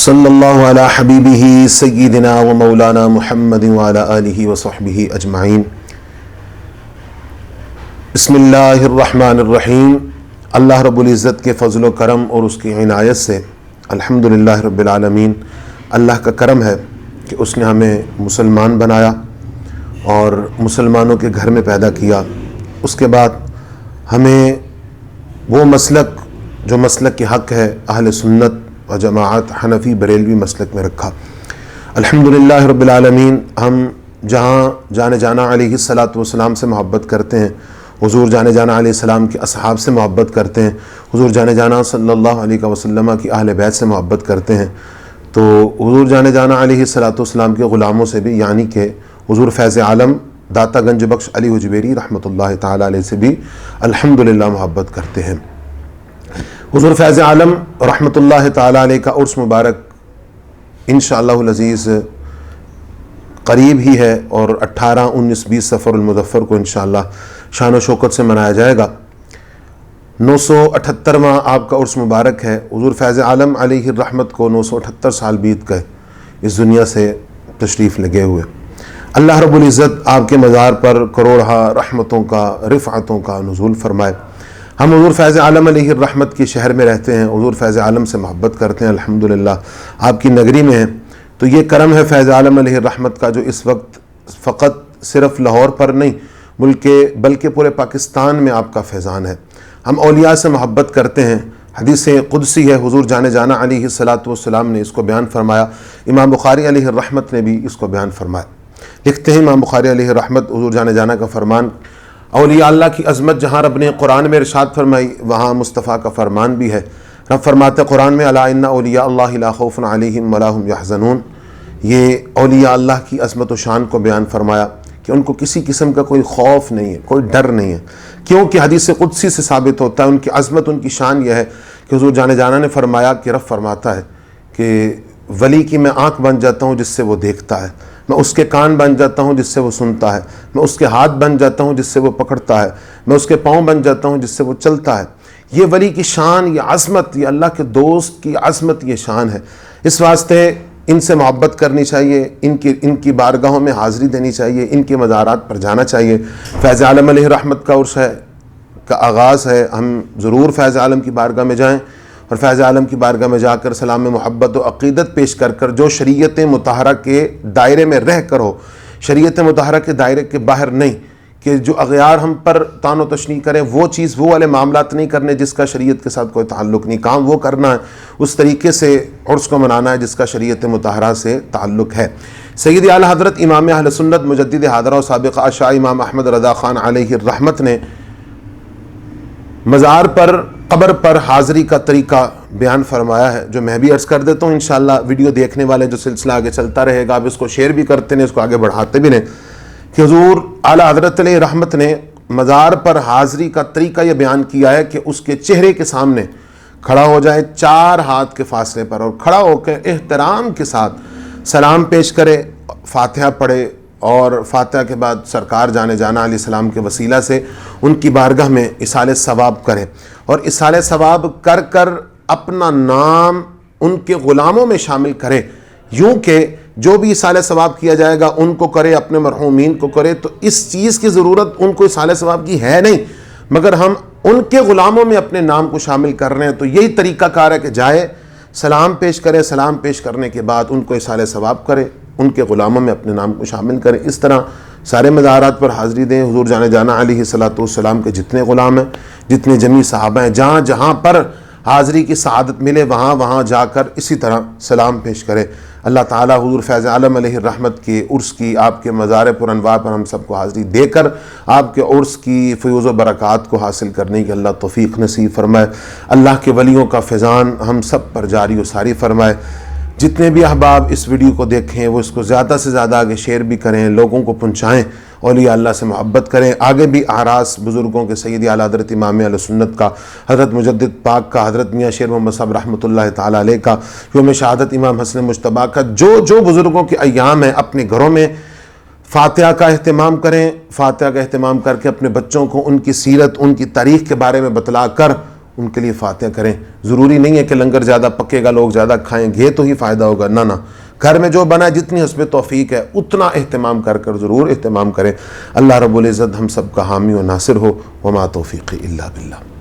सल्लल्लाहु अला हबीबिही सय्यिदिना व मौलाना मुहम्मद व अला आलिहि व सहबिही अजमाइन। बिस्मिल्लाहिर्रहमानिर्रहीम। अल्लाह रब्बुल इज़्ज़त के फ़ज़ल व करम और उसकी इनायत से अल्हम्दुलिल्लाह रब्बिल आलमीन। अल्लाह का करम है कि उसने हमें मुसलमान बनाया और मुसलमानों के घर में पैदा किया। उसके बाद हमें वो मसलक जो मसलक के हक़ है अहले सुन्नत व जमाअत हनफी बरेलवी मसलक में रखा। अल्हम्दुलिल्लाह रब्बिल आलमीन। हम जहाँ जाने जाना अलैहिस्सलातु वस्सलाम से मोहब्बत करते हैं, हुज़ूर जाने जाना अलैहिस्सलाम के असहाब से मोहब्बत करते हैं, हुज़ूर जाने जाना सल्लल्लाहु अलैहि वसल्लम की अहले बैत से मोहब्बत करते हैं, तो हुज़ूर जाने जाना अलैहिस्सलातु वस्सलाम के ग़ुलामों से भी यानी कि हुज़ूर फ़ैज़ आलम दाता गंज बख्श अली हुजवेरी रहमतुल्लाहि ताला अलैहि से भी अल्हम्दुलिल्लाह मोहब्बत करते हैं। हुज़ूर फ़ैज़ आलम रहमतुल्लाहि ताला अलैहि का उर्स मुबारक इंशाअल्लाहुल अज़ीज़ करीब ही है और 18, 19, 20 सफ़रुल मुज़फ़्फ़र को इंशाअल्लाह शान व शौकत से मनाया जाएगा। 978वां आपका उर्स मुबारक है। हुज़ूर फ़ैज़ आलम अलैहि रहमत को 978 साल बीत गए इस दुनिया से तशरीफ़ लगे हुए। अल्लाह रब्बुल इज़्ज़त आपके मज़ार पर करोड़हा रहमतों का रिफ़अतों का नुज़ूल फरमाए। हम हुज़ूर फ़ैज़ आलम अलैहि रहमत के शहर में रहते हैं, हुज़ूर फ़ैज़ आलम से मोहब्बत करते हैं, अल्हम्दुलिल्लाह आपकी नगरी में हैं। तो ये करम है फ़ैज़ आलम अलैहि रहमत का जो इस वक्त फ़कत सिर्फ़ लाहौर पर नहीं बल्कि पूरे पाकिस्तान में आपका फैज़ान है। हम औलिया से मोहब्बत करते हैं। हदीस क़ुदसी है, हुज़ूर जाने जाना अलैहिस्सलातु वस्सलाम ने इसको बयान फरमाया, इमाम बुखारी अलैहि रहमत ने भी इसको बयान फरमाया। लिखते हैं इमाम बुखारी अलैहि रहमत, हुज़ूर जाने जाना का फरमान, औलिया अल्लाह की अज़मत जहाँ रब ने कुरान में इरशाद फरमाई वहाँ मुस्तफ़ा का फरमान भी है। रब फरमाते कुरान में, अला इन्ना औलिया अल्लाहि ला खौफ़ुन अलैहिम वला हुम यहज़नून। ये औलिया अल्लाह की अज़मत व शान को बयान फरमाया कि उनको किसी किस्म का कोई खौफ नहीं है, कोई डर नहीं है, क्योंकि हदीस क़ुदसी से साबित होता है उनकी अज़मत, उनकी शान यह है कि हुज़ूर जाने जाना ने फरमाया कि रब फरमाता है कि वली की मैं आँख बन जाता हूँ जिससे वो देखता है, मैं उसके कान बन जाता हूँ जिससे वो सुनता है, मैं उसके हाथ बन जाता हूँ जिससे वो पकड़ता है, मैं उसके पाँव बन जाता हूँ जिससे वो चलता है। ये वली की शान, ये अज़मत, ये अल्लाह के दोस्त की अज़मत, ये शान है। इस वास्ते इनसे मोहब्बत करनी चाहिए, इनकी बारगाहों में हाज़िरी देनी चाहिए, इनके मज़ारात पर जाना चाहिए। फ़ैज़ आलम अलैहि रहमत का उर्स है का आगाज़ है। हम ज़रूर फ़ैज़ आलम की बारगाह में जाएँ और फ़ैज़ आलम की बारगाह में जाकर सलाम में मोहब्बत व अक़ीदत पेश कर जो शरीयत मुतहरा के दायरे में रह कर हो, शरीयत मुतहरा के दायरे के बाहर नहीं, कि जो अग़यार हम पर तानो तशनी करें वो चीज़, वो वाले मामलात नहीं करने जिसका शरीयत के साथ कोई ताल्लुक़ नहीं, काम वो करना है उस तरीके से उर्स को मनाना है जिसका शरीयत मुतहरा से ताल्लुक़ है। सय्यद आला हज़रत इमाम अहले सुन्नत मुजद्दिद हादरा व साबिक़ शाह इमाम अहमद रज़ा ख़ान अलैहि रहमत ने मज़ार पर क़ब्र पर हाज़िरी का तरीक़ा बयान फरमाया है, जो मैं भी अर्ज़ कर देता हूँ। इंशाअल्लाह वीडियो देखने वाले जो सिलसिला आगे चलता रहेगा, आप इसको शेयर भी करते हैं, इसको आगे बढ़ाते भी हैं कि हुज़ूर आला हज़रत अलैहि रहमत ने मज़ार पर हाज़िरी का तरीक़ा ये बयान किया है कि उसके चेहरे के सामने खड़ा हो जाए 4 हाथ के फासले पर और खड़ा होकर एहतराम के साथ सलाम पेश करे, फ़ातिहा पढ़े और फ़ातिहा के बाद सरकार जाने जाना अलैहिस्सलाम के वसीला से उनकी बारगाह में इसाले सवाब करे और इसाले सवाब कर कर अपना नाम उनके ग़ुलामों में शामिल करे। यूँ कि जो भी इसाले सवाब किया जाएगा उनको करे, अपने मरहूमीन को करे। तो इस चीज़ की ज़रूरत उनको इसाले सवाब की है नहीं, मगर हम उनके ग़ुलामों में अपने नाम को शामिल कर रहे हैं। तो यही तरीक़ा कार है कि जाए, सलाम पेश करे, सलाम पेश करने के बाद उनको इसाले सवाब करे, उनके ग़ुलामों में अपने नाम को शामिल करें। इस तरह सारे मज़ारात पर हाज़िरी दें। हुज़ूर जाने जाना अलैहिस्सलातु वस्सलाम के जितने ग़ुलाम हैं, जितने जमी सहाबा हैं, जहाँ जहाँ पर हाज़िरी की सआदत मिले वहाँ वहाँ जाकर इसी तरह सलाम पेश करें। अल्लाह ताला हुज़ूर फ़ैज़ आलम अलैहि रहमत के उर्स की, आपके मज़ार पुरअनवार पर हम सबको हाज़िरी देकर आपके उर्स की फ़यूज़ व बरक़ात को हासिल करने की अल्लाह तौफ़ीक़ नसीब फ़रमाए। अल्लाह के वलियों का फ़ैज़ान हम सब पर जारी व सारी फ़रमाए। जितने भी अहबाब इस वीडियो को देखें वो इसको ज़्यादा से ज़्यादा आगे शेयर भी करें, लोगों को पहुँचाएँ, औलिया अल्लाह से मोहब्बत करें। आगे भी आरास बुज़ुर्गों के सय्यद आला हज़रत इमाम अहले सुन्नत का, हज़रत मुजद्दिद पाक का, हज़रत मियाँ शेर मोहम्मद साहब रहमतुल्लाहि ताला अलैह का, यौम शहादत इमाम हसन मुज्तबा का, जो बुज़ुर्गों के अय्याम हैं अपने घरों में फ़ातिहा का अहतमाम करें। फ़ातिहा का अहतमाम करके अपने बच्चों को उनकी सीरत, उनकी तारीख़ के बारे में बतला कर ان کے لیے فاتحہ کریں. ضروری نہیں ہے کہ لنگر زیادہ پکے گا لوگ زیادہ کھائیں گے تو ہی فائدہ ہوگا، نہ گھر میں جو بنا ہے جتنی حسب توفیق ہے اتنا اہتمام کر ضرور اہتمام کریں. اللہ رب العزت ہم سب کا حامی و ناصر ہو. وما توفیقی الا باللہ.